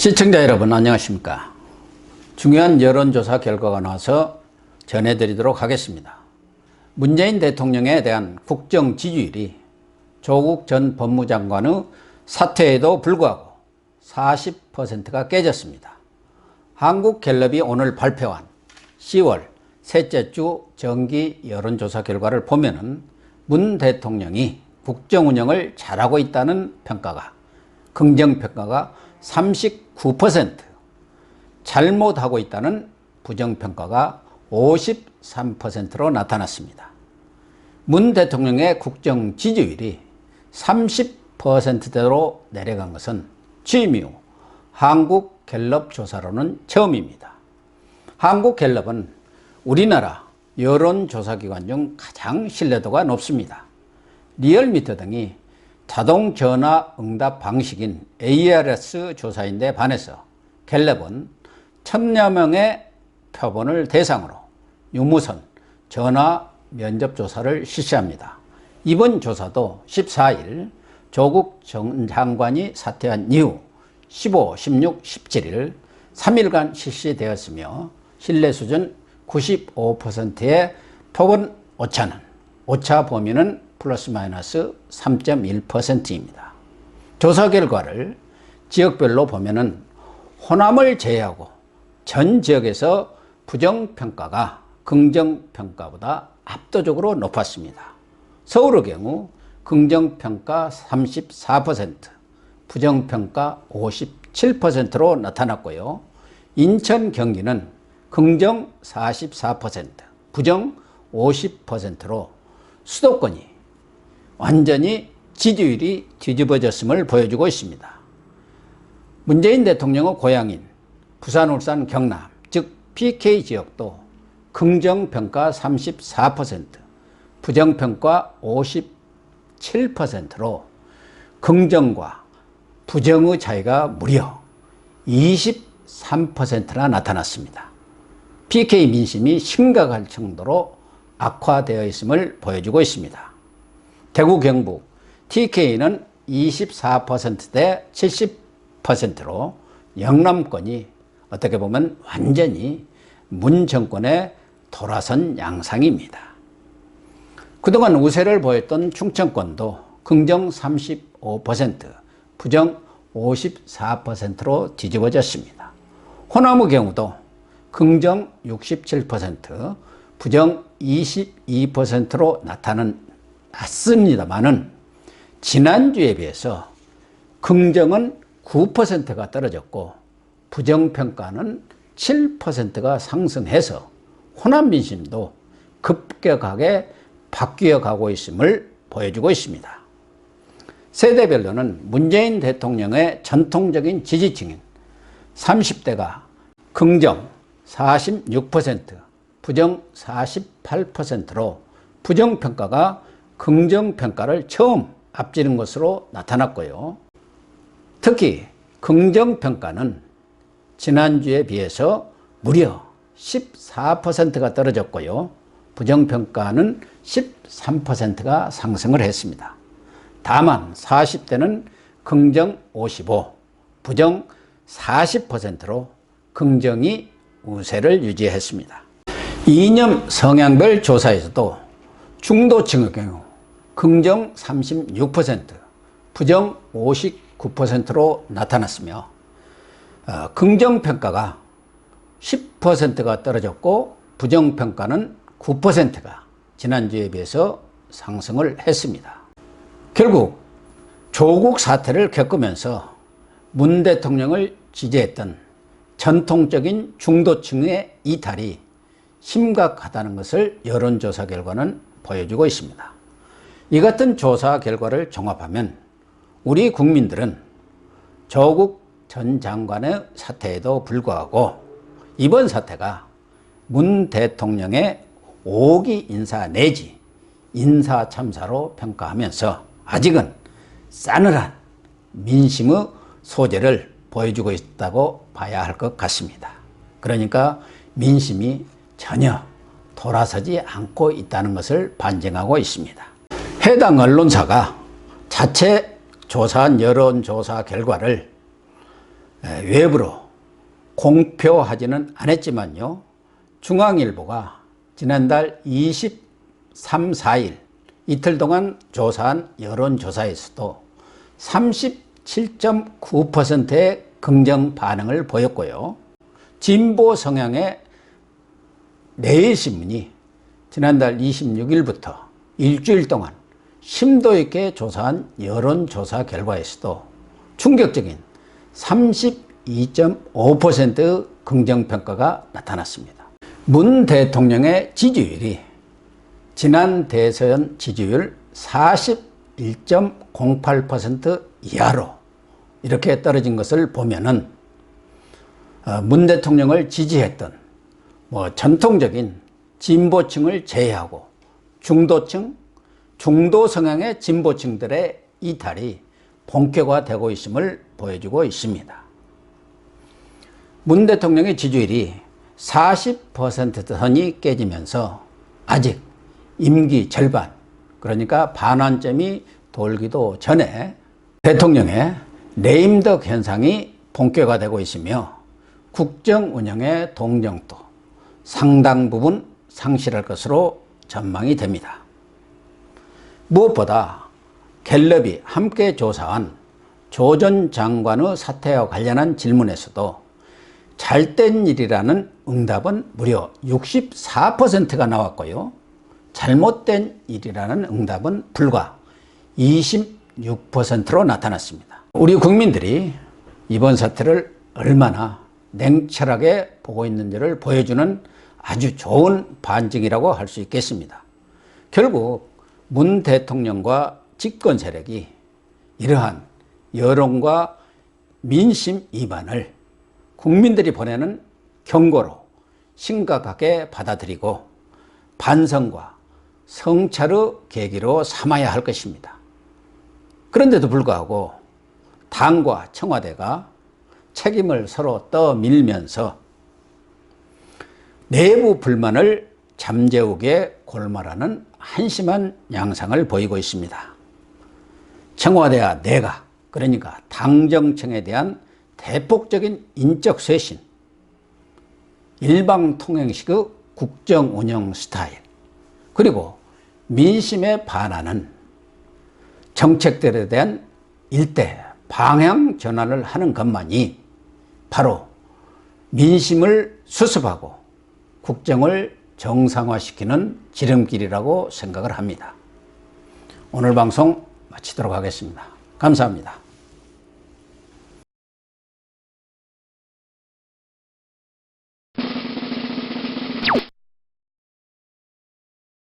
시청자 여러분 안녕하십니까. 중요한 여론조사 결과가 나와서 전해드리도록 하겠습니다. 문재인 대통령에 대한 국정 지지율이 조국 전 법무장관의 사퇴에도 불구하고 40%가 깨졌습니다. 한국갤럽이 오늘 발표한 10월 셋째 주 정기 여론조사 결과를 보면은 문 대통령이 국정 운영을 잘하고 있다는 평가가, 긍정평가가 39%, 잘못하고 있다는 부정평가가 53%로 나타났습니다. 문 대통령의 국정 지지율이 30%대로 내려간 것은 취임 이후 한국갤럽 조사로는 처음입니다. 한국갤럽은 우리나라 여론조사기관 중 가장 신뢰도가 높습니다. 리얼미터 등이 자동 전화 응답 방식인 ARS 조사인데 반해서 갤럽은 1000여 명의 표본을 대상으로 유무선 전화 면접 조사를 실시합니다. 이번 조사도 14일 조국 전 장관이 사퇴한 이후 15, 16, 17일 3일간 실시되었으며 신뢰 수준 95%의 표본 오차는, 오차 범위는 플러스 마이너스 3.1%입니다. 조사 결과를 지역별로 보면은 호남을 제외하고 전 지역에서 부정평가가 긍정평가보다 압도적으로 높았습니다. 서울의 경우 긍정평가 34%, 부정평가 57%로 나타났고요. 인천, 경기는 긍정 44%, 부정 50%로 수도권이 완전히 지지율이 뒤집어졌음을 보여주고 있습니다. 문재인 대통령의 고향인 부산, 울산, 경남, 즉 PK 지역도 긍정평가 34%, 부정평가 57%로 긍정과 부정의 차이가 무려 23%나 나타났습니다. PK 민심이 심각할 정도로 악화되어 있음을 보여주고 있습니다. 대구, 경북, TK는 24%대 70%로 영남권이 어떻게 보면 완전히 문 정권에 돌아선 양상입니다. 그동안 우세를 보였던 충청권도 긍정 35%, 부정 54%로 뒤집어졌습니다. 호남의 경우도 긍정 67%, 부정 22%로 나타났습니다만은 지난주에 비해서 긍정은 9%가 떨어졌고 부정평가는 7%가 상승해서 호남 민심도 급격하게 바뀌어 가고 있음을 보여주고 있습니다. 세대별로는 문재인 대통령의 전통적인 지지층인 30대가 긍정 46%, 부정 48%로 부정평가가 긍정평가를 처음 앞지른 것으로 나타났고요. 특히 긍정평가는 지난주에 비해서 무려 14%가 떨어졌고요. 부정평가는 13%가 상승을 했습니다. 다만 40대는 긍정 55, 부정 40%로 긍정이 우세를 유지했습니다. 이념 성향별 조사에서도 중도층의 경우 긍정 36%, 부정 59%로 나타났으며 긍정평가가 10%가 떨어졌고 부정평가는 9%가 지난주에 비해서 상승을 했습니다. 결국 조국 사태를 겪으면서 문 대통령을 지지했던 전통적인 중도층의 이탈이 심각하다는 것을 여론조사 결과는 보여주고 있습니다. 이 같은 조사 결과를 종합하면 우리 국민들은 조국 전 장관의 사퇴에도 불구하고 이번 사태가 문 대통령의 5기 인사 내지 인사 참사로 평가하면서 아직은 싸늘한 민심의 소재를 보여주고 있다고 봐야 할 것 같습니다. 그러니까 민심이 전혀 돌아서지 않고 있다는 것을 반증하고 있습니다. 해당 언론사가 자체 조사한 여론조사 결과를 외부로 공표하지는 않았지만요. 중앙일보가 지난달 23, 4일 이틀 동안 조사한 여론조사에서도 37.9%의 긍정 반응을 보였고요. 진보 성향의 내일신문이 지난달 26일부터 일주일 동안 심도 있게 조사한 여론조사 결과에서도 충격적인 32.5%의 긍정평가가 나타났습니다. 문 대통령의 지지율이 지난 대선 지지율 41.08% 이하로 이렇게 떨어진 것을 보면은 문 대통령을 지지했던 전통적인 진보층을 제외하고 중도층, 중도 성향의 진보층들의 이탈이 본격화되고 있음을 보여주고 있습니다. 문 대통령의 지지율이 40% 선이 깨지면서 아직 임기 절반, 그러니까 반환점이 돌기도 전에 대통령의 레임덕 현상이 본격화되고 있으며 국정 운영의 동정도 상당 부분 상실할 것으로 전망이 됩니다. 무엇보다 갤럽이 함께 조사한 조 전 장관의 사태와 관련한 질문에서도 잘된 일이라는 응답은 무려 64%가 나왔고요. 잘못된 일이라는 응답은 불과 26%로 나타났습니다. 우리 국민들이 이번 사태를 얼마나 냉철하게 보고 있는지를 보여주는 아주 좋은 반증이라고 할 수 있겠습니다. 결국 문 대통령과 집권 세력이 이러한 여론과 민심 위반을 국민들이 보내는 경고로 심각하게 받아들이고 반성과 성찰의 계기로 삼아야 할 것입니다. 그런데도 불구하고 당과 청와대가 책임을 서로 떠밀면서 내부 불만을 잠재우기에 골말하는 한심한 양상을 보이고 있습니다. 청와대와 내각, 그러니까 당정청에 대한 대폭적인 인적 쇄신, 일방통행식의 국정 운영 스타일, 그리고 민심에 반하는 정책들에 대한 일대 방향 전환을 하는 것만이 바로 민심을 수습하고 국정을 정상화시키는 지름길이라고 생각을 합니다. 오늘 방송 마치도록 하겠습니다. 감사합니다.